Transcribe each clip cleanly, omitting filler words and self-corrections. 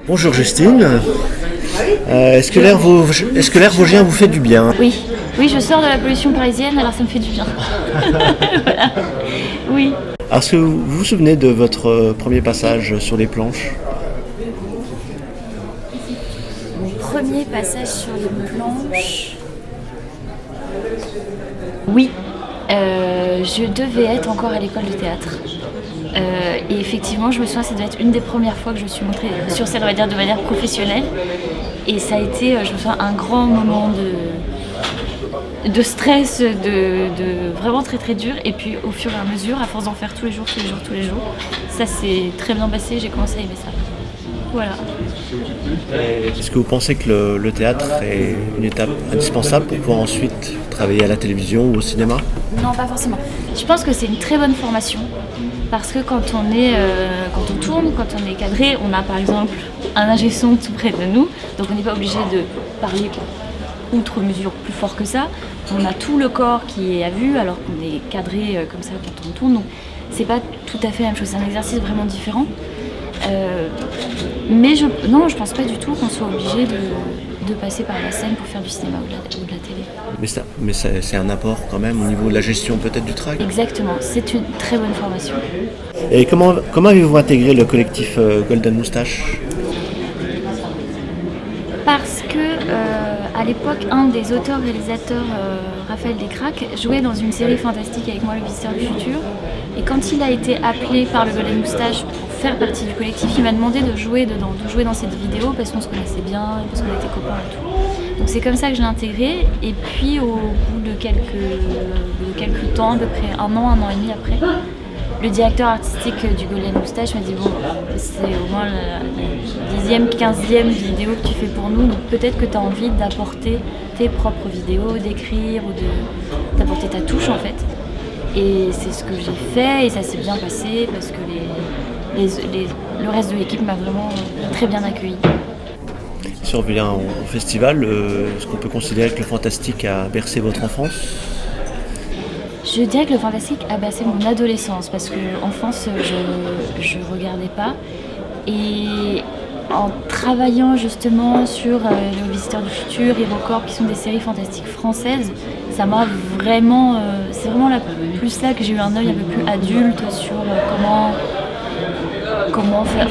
Bonjour Justine, est-ce que l'air vosgien vous fait du bien? Oui, oui, je sors de la pollution parisienne, alors ça me fait du bien. Voilà. Oui. Alors, est-ce que vous vous souvenez de votre premier passage sur les planches? Mon premier passage sur les planches. Oui, je devais être encore à l'école de théâtre. Et effectivement, je me souviens, ça devait être une des premières fois que je suis montrée sur scène, on va dire, de manière professionnelle. Et ça a été, je me souviens, un grand moment de stress, de vraiment très très dur. Et puis au fur et à mesure, à force d'en faire tous les jours, ça s'est très bien passé, j'ai commencé à aimer ça. Voilà. Est-ce que vous pensez que le théâtre est une étape indispensable pour pouvoir ensuite travailler à la télévision ou au cinéma? Non, pas forcément. Je pense que c'est une très bonne formation parce que quand on tourne, quand on est cadré, on a par exemple un ingé son tout près de nous, donc on n'est pas obligé de parler outre mesure plus fort que ça. On a tout le corps qui est à vue alors qu'on est cadré comme ça quand on tourne, donc c'est pas tout à fait la même chose, c'est un exercice vraiment différent. Mais non, je pense pas du tout qu'on soit obligé de passer par la scène pour faire du cinéma ou de la télé. Mais c'est un apport quand même au niveau de la gestion peut-être du travail. Exactement, c'est une très bonne formation. Et comment avez-vous intégré le collectif Golden Moustache? Parce que à l'époque, un des auteurs-réalisateurs, Raphaël Descraques, jouait dans une série fantastique avec moi, Le Visiteur du Futur. Et quand il a été appelé par le Golden Moustache pour faire partie du collectif, il m'a demandé de jouer dedans, de jouer dans cette vidéo parce qu'on se connaissait bien, parce qu'on était copains et tout. Donc c'est comme ça que je l'ai intégré. Et puis au bout de quelques temps, à peu près un an et demi après, le directeur artistique du Golden Moustache m'a dit bon, c'est au moins la 10e, 15e vidéo que tu fais pour nous, donc peut-être que tu as envie d'apporter tes propres vidéos, d'écrire ou d'apporter ta touche en fait. Et c'est ce que j'ai fait et ça s'est bien passé parce que le reste de l'équipe m'a vraiment très bien accueilli. Si on revient au festival, est-ce qu'on peut considérer que le fantastique a bercé votre enfance? Je dirais que le fantastique a bercé mon adolescence parce qu'enfance je regardais pas. Et en travaillant justement sur Le Visiteur du Futur, HeroCorp, qui sont des séries fantastiques françaises, ça m'a vraiment, c'est vraiment plus là que j'ai eu un œil un peu plus adulte sur comment faire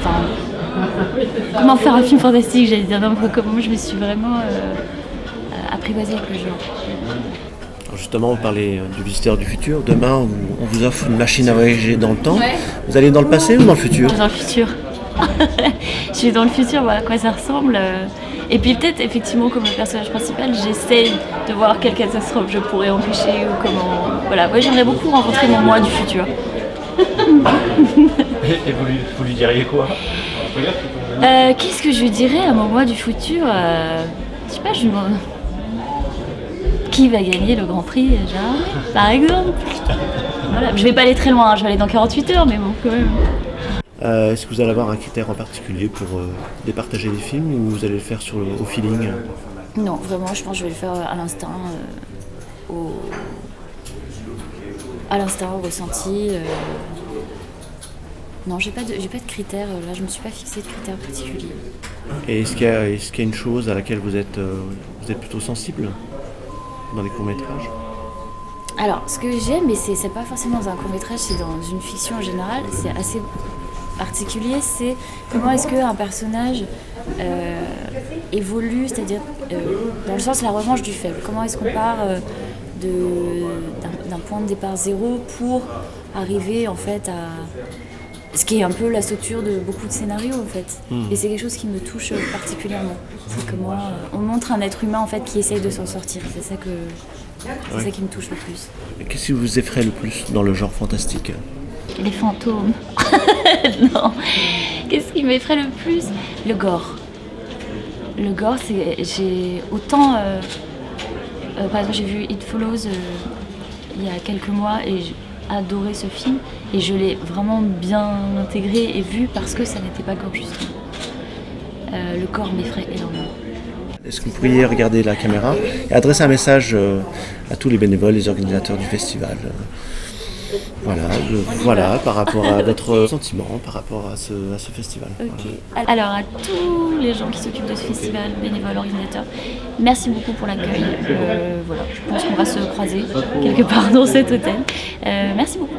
un film fantastique, j'allais dire, donc comment je me suis vraiment apprivoisée avec le genre. Alors justement, vous parlez du Visiteur du Futur. Demain, on vous offre une machine à voyager dans le temps. Ouais. Vous allez dans le passé ou dans le futur? Dans le futur. Je suis dans le futur, voilà à quoi ça ressemble. Et puis peut-être, effectivement, comme le personnage principal, j'essaie de voir quelle catastrophe je pourrais empêcher ou comment... Voilà, moi j'aimerais beaucoup rencontrer mon moi du futur. Et vous lui diriez quoi? Qu'est-ce que je lui dirais à mon moi du futur? Je sais pas, je lui demande... Qui va gagner le Grand Prix déjà, par exemple? Voilà. Je vais pas aller très loin, je vais aller dans 48 heures, mais bon, quand même. Est-ce que vous allez avoir un critère en particulier pour départager les films ou vous allez le faire au feeling? Non, vraiment, je pense que je vais le faire à l'instinct, au ressenti. Non, j'ai pas de critères, là, je me suis pas fixé de critères particuliers. Et est-ce qu'il y a une chose à laquelle vous êtes plutôt sensible dans les courts-métrages? Alors, ce que j'aime, mais c'est pas forcément dans un court-métrage, c'est dans une fiction en général, c'est assez particulier, c'est comment est-ce qu'un personnage évolue, c'est-à-dire dans le sens la revanche du faible. Comment est-ce qu'on part d'un point de départ zéro pour arriver en fait à ce qui est un peu la structure de beaucoup de scénarios en fait. Et c'est quelque chose qui me touche particulièrement. C'est comment on montre un être humain en fait qui essaye de s'en sortir. C'est ça qui me touche le plus. Qu'est-ce qui vous effraie le plus dans le genre fantastique? Les fantômes. Non. Qu'est-ce qui m'effraie le plus? Le gore. Le gore, j'ai autant... par exemple, j'ai vu It Follows il y a quelques mois et j'ai adoré ce film. Et je l'ai vraiment bien intégré et vu parce que ça n'était pas gore justement. Le corps m'effraie énormément. Est-ce que vous pourriez regarder la caméra et adresser un message à tous les bénévoles, les organisateurs du festival? Voilà, par rapport à votre sentiment, par rapport à ce festival. Ok. Alors à tous les gens qui s'occupent de ce festival, bénévoles, organisateurs, merci beaucoup pour l'accueil. Voilà, je pense qu'on va se croiser quelque part dans cet hôtel. Merci beaucoup.